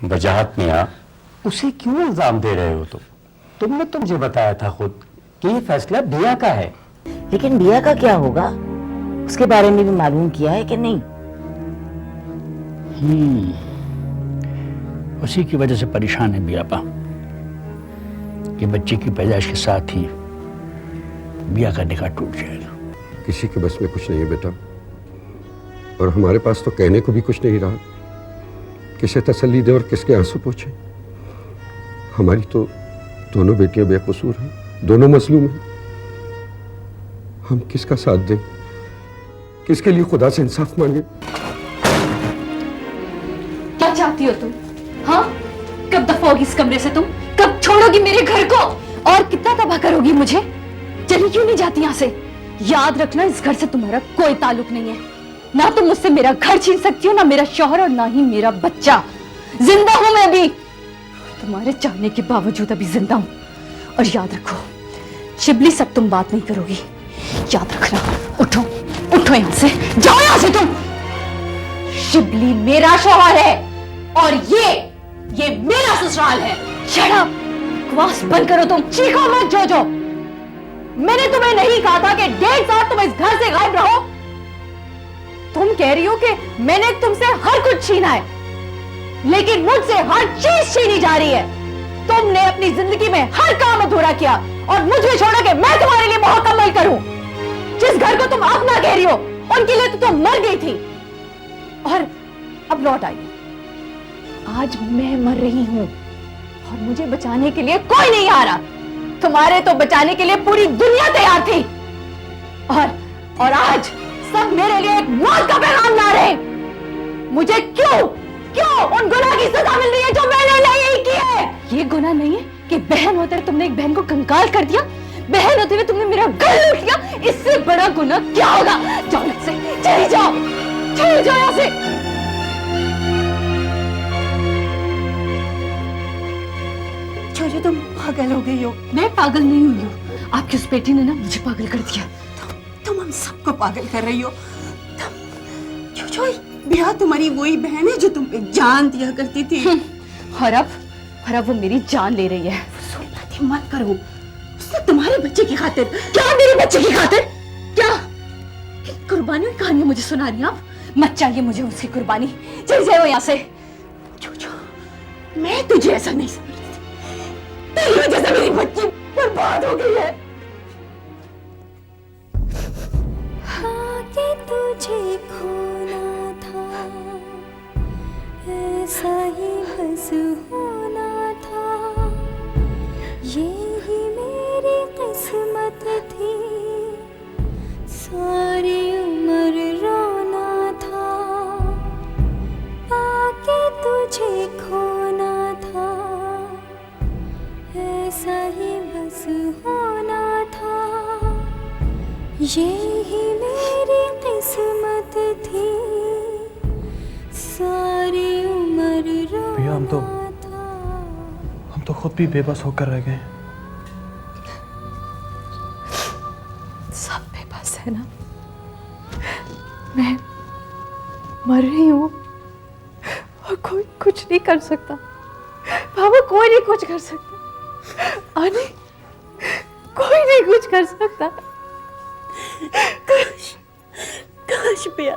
वजाहत मियां, उसे क्यों इल्जाम दे रहे हो तुम? तुमने तो मुझे बताया था खुद कि ये फैसला बिया का है। लेकिन बिया का क्या होगा, उसके बारे में भी मालूम किया है कि नहीं? उसी की वजह से परेशान है बियापा कि बच्चे की पैदाइश के साथ ही बिया का निकाह टूट जाएगा। किसी के बस में कुछ नहीं है बेटा, और हमारे पास तो कहने को भी कुछ नहीं रहा। किसे तसल्ली दे और किसके आंसू पोंछे। हमारी तो दोनों बेटियां बेकसूर हैं, दोनों मजलूम हैं। हम किसका साथ दें, किसके लिए खुदा से इंसाफ मांगे? क्या चाहती हो तुम? हाँ, कब दफा होगी इस कमरे से तुम? कब छोड़ोगी मेरे घर को? और कितना तबाह करोगी मुझे? चली क्यों नहीं जाती यहाँ से? याद रखना, इस घर से तुम्हारा कोई ताल्लुक नहीं है। ना तुम मुझसे मेरा घर छीन सकती हो, ना मेरा शौहर, और ना ही मेरा बच्चा। जिंदा हूं मैं भी, तुम्हारे चाहने के बावजूद अभी जिंदा हूं। और याद रखो, शिबली सब तुम बात नहीं करोगी, याद रखना। उठो, उठो यहां से, जाओ यहां से तुम। शिबली मेरा शौहर है और ये मेरा ससुराल है। शट अप, बकवास बंद करो तुम, चीखो मत जोजो। मैंने तुम्हें नहीं कहा था कि 1.5 साल तुम इस घर से गायब रहो? तुम कह रही हो कि मैंने तुमसे हर कुछ छीना है, लेकिन मुझसे हर चीज छीनी जा रही है। तुमने अपनी जिंदगी में हर काम अधूरा किया और मुझे छोड़ा कि मैं तुम्हारे लिए मुकम्मल करूं। जिस घर को तुम अपना कह रही हो, उनके लिए तो तुम मर गई थी और अब लौट आई। आज मैं मर रही हूं और मुझे बचाने के लिए कोई नहीं आ रहा। तुम्हारे तो बचाने के लिए पूरी दुनिया तैयार थी, और आज सब मेरे लिए एक मौत का पैगाम ला रहे हैं। मुझे क्यों उन गुनाह की सजा मिल रही है जो मैंने नहीं की है? ये गुनाह नहीं है कि बहन होते तुमने एक बहन को कंगाल कर दिया, बहन होते हुए तुमने मेरा घर लूट लिया। इससे बड़ा गुनाह क्या होगा? जाओ यहाँ से, चली जाओ, चली जाओ यहाँ से। छोजो, तुम पागल हो गई हो। मैं पागल नहीं हुई हूँ, आपकी उस बेटी ने ना मुझे पागल कर दिया। तुम हम सबको पागल कर रही हो। छोजो, बिया तुम्हारी वही बहन है जो तुम पे जान दिया करती थी। और अब वो मेरी जान ले रही है। बातें मत करो। उसने तुम्हारे बच्चे की खातिर। क्या मेरे बच्चे की खातिर? क्या कुर्बानियों की कहानियां मुझे सुना रही हैं आप? मत चाहिए मुझे उसकी कुर्बानी, चल जाओ यहाँ से। छोजो, मैं तुझे ऐसा नहीं समझती थी। तेरी वजह से मेरी बच्ची बर्बाद हो गई है। कि तुझे खोना था, ऐसा ही बस होना था। यही मेरी किस्मत थी, सारी उम्र रोना था। पाके तुझे खोना था, ऐसा ही बस होना था। यही मेरी किस्मत थी, सारी उम्र रोना था। हम तो खुद भी बेबस होकर रह गए। सब बेबस है ना? मैं मर रही हूँ और कोई कुछ नहीं कर सकता। बाबा, कोई नहीं कुछ कर सकता। अरे, कोई नहीं कुछ कर सकता। काश पिया,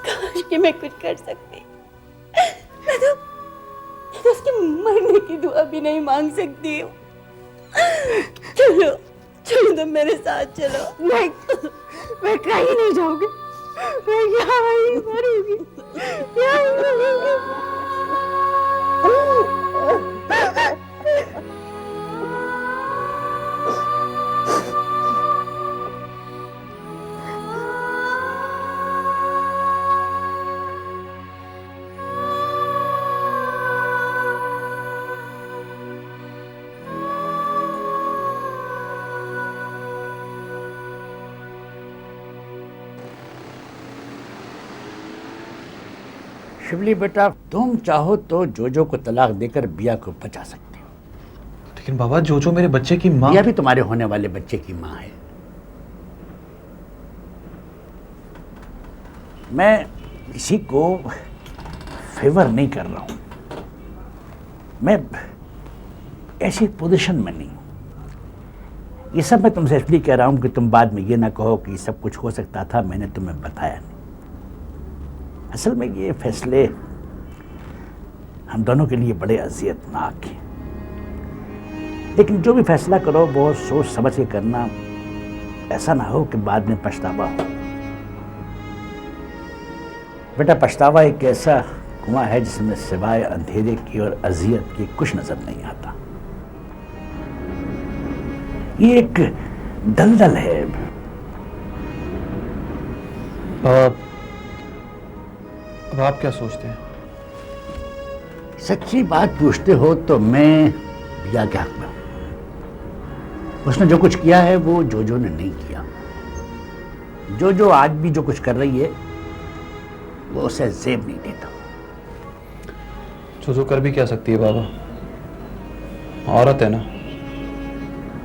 काश कि मैं कुछ कर सकती। मैं तो उसके मरने की दुआ भी नहीं मांग सकती हूँ। चलो तुम मेरे साथ चलो। मैं कहीं नहीं जाऊंगी, मैं यहाँ ही मरूंगी, यहाँ मरूंगी। शिबली बेटा, तुम चाहो तो जोजो को तलाक देकर बिया को बचा सकते हो। लेकिन बाबा, जोजो मेरे बच्चे की माँ। बिया भी तुम्हारे होने वाले बच्चे की माँ है। मैं किसी को फेवर नहीं कर रहा हूं, मैं ऐसी पोजीशन में नहीं हूं। ये सब मैं तुमसे इसलिए कह रहा हूं कि तुम बाद में ये ना कहो कि सब कुछ हो सकता था, मैंने तुम्हें बताया नहीं। असल में ये फैसले हम दोनों के लिए बड़े अजियतनाक हैं, लेकिन जो भी फैसला करो वो सोच समझ के करना, ऐसा ना हो कि बाद में पछतावा हो। बेटा, पछतावा एक ऐसा कुआं है जिसमें सिवाय अंधेरे की और अजियत की कुछ नजर नहीं आता। ये एक दलदल है। अब आप क्या सोचते हैं? सच्ची बात पूछते हो तो मैं बिया के हक में हूं। उसने जो कुछ किया है वो जोजो ने नहीं किया। जोजो आज भी जो कुछ कर रही है वो उसे जेब नहीं देता। जो कर भी क्या सकती है बाबा, औरत है ना।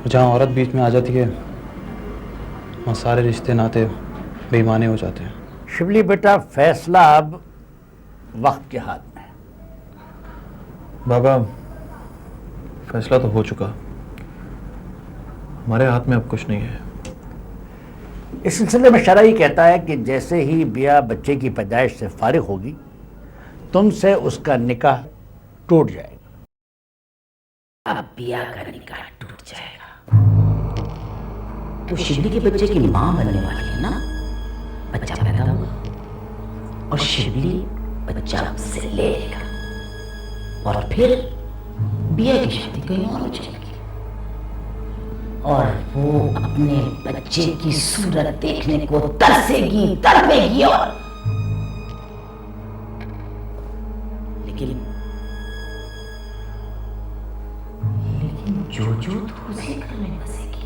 जहाँ औरत बीच में आ जाती है वहाँ सारे रिश्ते नाते बेईमाने हो जाते हैं। शिवली बेटा, फैसला अब वक्त के हाथ में है। बाबा, फैसला तो हो चुका, हमारे हाथ में अब कुछ नहीं है। इस सिलसिले में शरई कहता है कि जैसे ही बिया बच्चे की पैदाइश से फारिग होगी, तुमसे उसका निकाह टूट जाएगा। अब बिया का निकाह टूट जाएगा तो शिवली के बच्चे की मां बनने वाली है ना। बच्चा पैदा हुआ और शिवली बच्चा उससे ले लेगा और फिर बिया की शादी कहीं और हो जाएगी और वो अपने बच्चे की सूरत देखने को तरसेगी, तड़पेगी। और लेकिन जोजो तो उसी घर में बसेगी।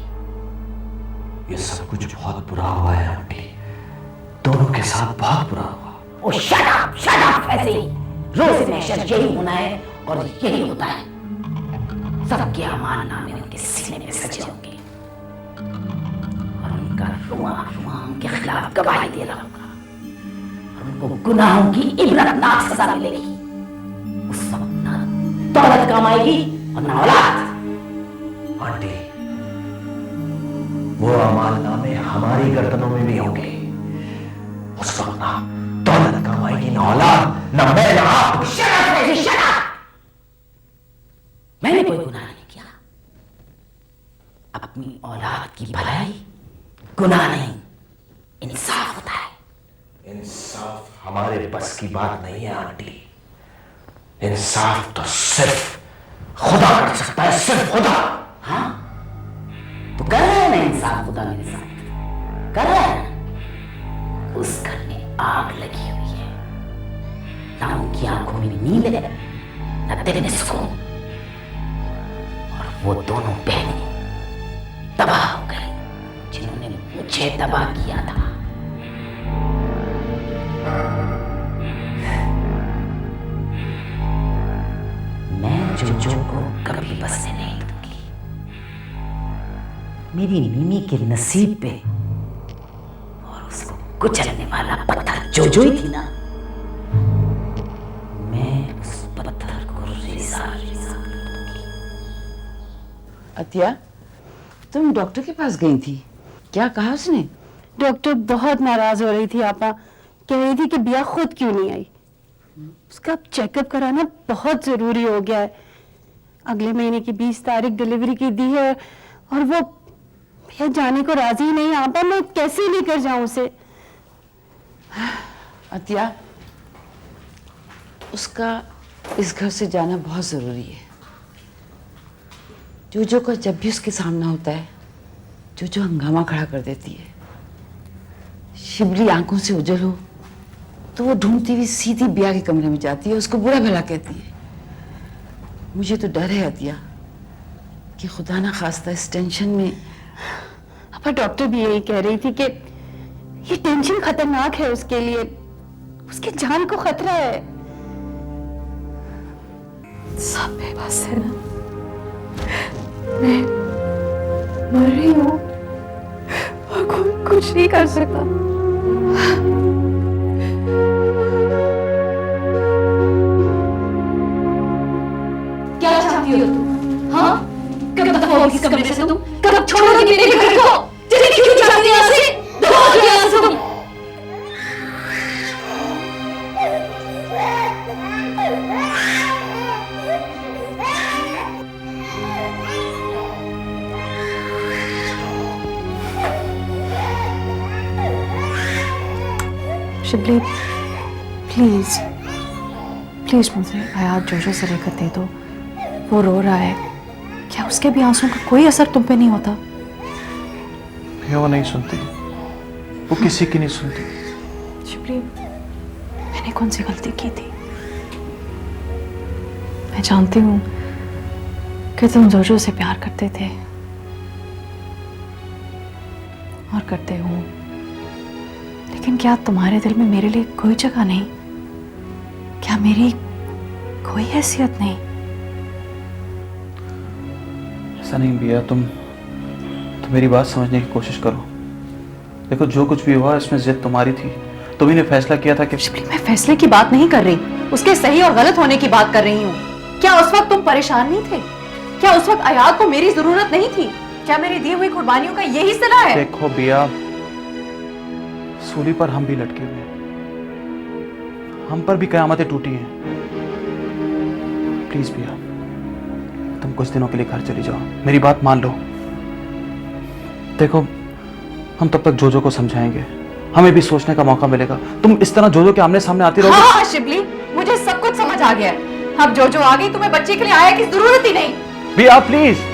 ये सब कुछ बहुत बुरा हुआ है आंटी, दोनों के साथ बहुत बुरा हुआ। ओ शट अप फैजी। रोज महशर यही होना है और यही होता है। सबके अमान नामे उनके सीने में सजे होंगे और उनका रुआ उनके खिलाफ गवाही दे रहा होगा और उनको गुनाहों की इबरतनाक सजा मिलेगी। उस वक्त ना दौलत कमाएगी और ना औलाद। आंटी, वो अमालनामे हमारी गर्दनों में भी होंगे। उस वक्त ना दौलत कमाएगी, ना औलाद, ना मैं, ना आप। Shut up! मैंने कोई गुनाह नहीं किया। अपनी औलाद की भलाई गुनाह नहीं, इंसाफ होता है। इंसाफ हमारे बस की बात नहीं है आंटी। इंसाफ तो सिर्फ खुदा कर सकता है, सिर्फ खुदा। हाँ, तो कर रहा है ना इंसाफ खुदा मेरे साथ, कर रहा है ना। उस घर में आग लगी हुई है, ना उनकी आंखों में नींद है, ना दिल में सुकून। और वो दोनों बहनें तबाह हो गई जिन्होंने मुझे तबाह किया था। मैं जोजो को कभी बसने नहीं दूंगी। मेरी मिमी के नसीब पे और उसको कुचलने वाला पत्थर जोजो ही थी ना। मैं उस पत्थर को रिसा दूंगी। अतिया, तुम डॉक्टर के पास गई थी, क्या कहा उसने? डॉक्टर बहुत नाराज हो रही थी आपा, कह रही थी कि बिया खुद क्यों नहीं आई। उसका चेकअप कराना बहुत जरूरी हो गया है। अगले महीने की 20 तारीख डिलीवरी की दी है और वो भैया जाने को राजी ही नहीं। आपा, मैं कैसे लेकर जाऊं उसे? अतिया, उसका इस घर से जाना बहुत जरूरी है। जोजो का जब भी उसके सामना होता है, जोजो हंगामा खड़ा कर देती है। शिवली आंखों से उजल हो तो वो ढूंढती हुई सीधी बिया के कमरे में जाती है, उसको बुरा भला कहती है। मुझे तो डर है अतिया कि खुदा ना खास्ता इस टेंशन में। आपा, डॉक्टर भी यही कह रही थी कि ये टेंशन खतरनाक है उसके लिए, उसकी जान को खतरा है। सब बेबस है ना, मैं मर रही हूँ और कोई कुछ नहीं कर सकता। क्या चाहती हो तुम? हाँ? कब दफा होगी इस कमरे से तुम? कब छोड़ोगी मेरे घर को? चले क्यों जाती हो यहाँ से? दफा हो जाओ यहाँ से तुम। शिबली, प्लीज प्लीज मुझे आयात जोजो से लेकर दे दो। वो रो रहा है, क्या उसके भी आंसुओं का कोई असर तुम पे नहीं होता? भैया वो नहीं सुनती, वो किसी की नहीं सुनती। शिबली, मैंने कौन सी गलती की थी? मैं जानती हूँ कि तुम जोजो से प्यार करते थे और करते हो, लेकिन क्या तुम्हारे दिल में मेरे लिए कोई जगह नहीं? क्या मेरी कोई हैसियत नहीं? ऐसा नहीं भैया, तुम मेरी बात समझने की कोशिश करो। देखो जो कुछ भी हुआ इसमें जिद तुम्हारी थी, तुम्ही ने फैसला किया था कि शिबली, मैं फैसले की बात नहीं कर रही, उसके सही और गलत होने की बात कर रही हूँ। क्या उस वक्त तुम परेशान नहीं थे? क्या उस वक्त आयात को मेरी जरूरत नहीं थी? क्या मेरी दी हुई कुर्बानियों का यही सिला है? देखो भैया, सूली पर हम भी लटके हुए हैं, हम पर भी कयामतें टूटी हैं। प्लीज भैया, तुम कुछ दिनों के लिए घर चली जाओ, मेरी बात मान लो। देखो हम तब तक जोजो को समझाएंगे, हमें भी सोचने का मौका मिलेगा। तुम इस तरह जोजो के आमने सामने आती रहोगी। हाँ शिबली, मुझे सब कुछ समझ आ गया। अब जोजो आ गई, तुम्हें बच्चे के लिए आया की जरूरत ही नहीं। भैया प्लीज।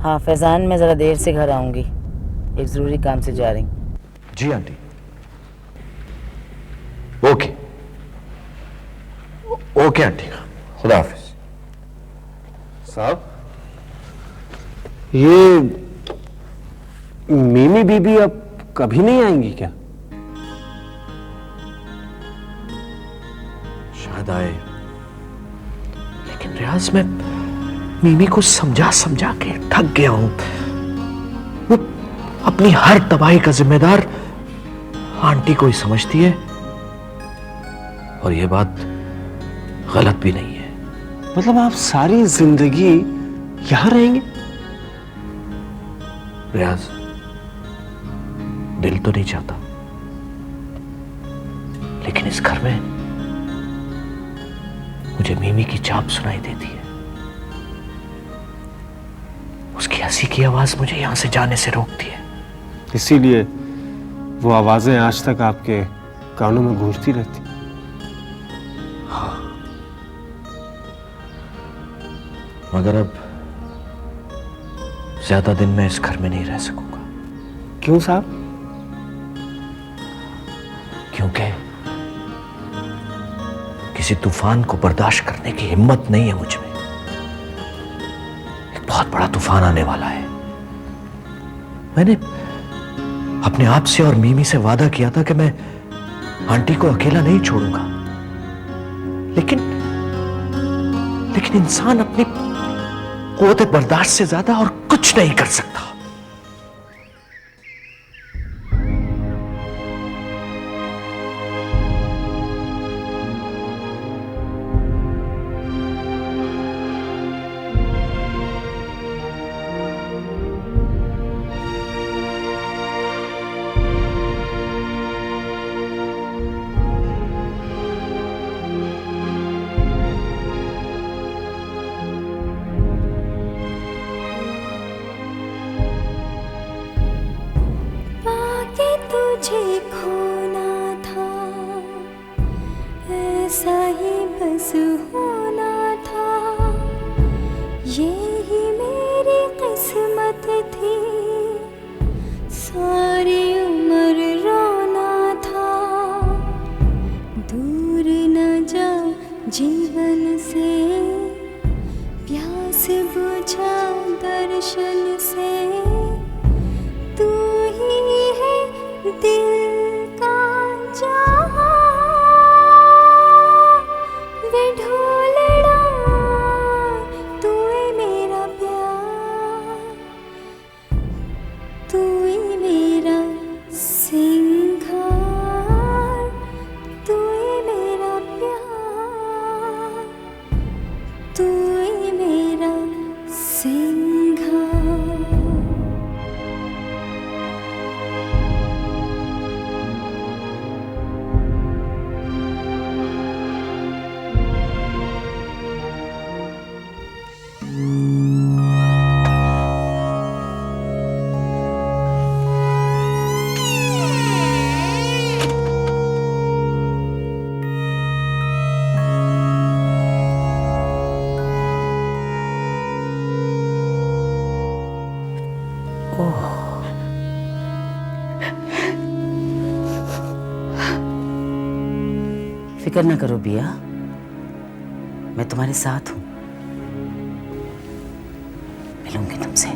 हाँ फैजान, मैं ज़रा देर से घर आऊँगी, एक ज़रूरी काम से जा रही हूँ। जी आंटी। ओके ओके आंटी, खुदा हाफिज। साहब, ये मीमी बीबी अब कभी नहीं आएंगी क्या? शायद आए, लेकिन रियाज में मीमी को समझा समझा के थक गया हूं। वो अपनी हर तबाही का जिम्मेदार आंटी को ही समझती है, और ये बात गलत भी नहीं है। मतलब आप सारी जिंदगी यहां रहेंगे? रियाज, दिल तो नहीं चाहता, लेकिन इस घर में मुझे मीमी की चाप सुनाई देती है। उसकी हंसी की आवाज मुझे यहां से जाने से रोकती है। इसीलिए वो आवाजें आज तक आपके कानों में गूंजती रहती। हाँ, मगर अब ज्यादा दिन मैं इस घर में नहीं रह सकूंगा। क्यों साहब? क्योंकि किसी तूफान को बर्दाश्त करने की हिम्मत नहीं है मुझ में। एक बहुत बड़ा तूफान आने वाला है। मैंने अपने आप से और मीमी से वादा किया था कि मैं आंटी को अकेला नहीं छोड़ूंगा, लेकिन इंसान अपनी क़ुव्वत बर्दाश्त से ज्यादा और कुछ नहीं कर सकता। तुझे खोना था, ऐसा ही बस होना था, यही मेरी किस्मत थी, सारी उम्र रोना था, दूर न जा जीवन से, प्यास बुझा दर्शन से, तू ही है दिल का जहां। था। फिक्र ना करो बिया, मैं तुम्हारे साथ हूं। मिलूंगी तुमसे।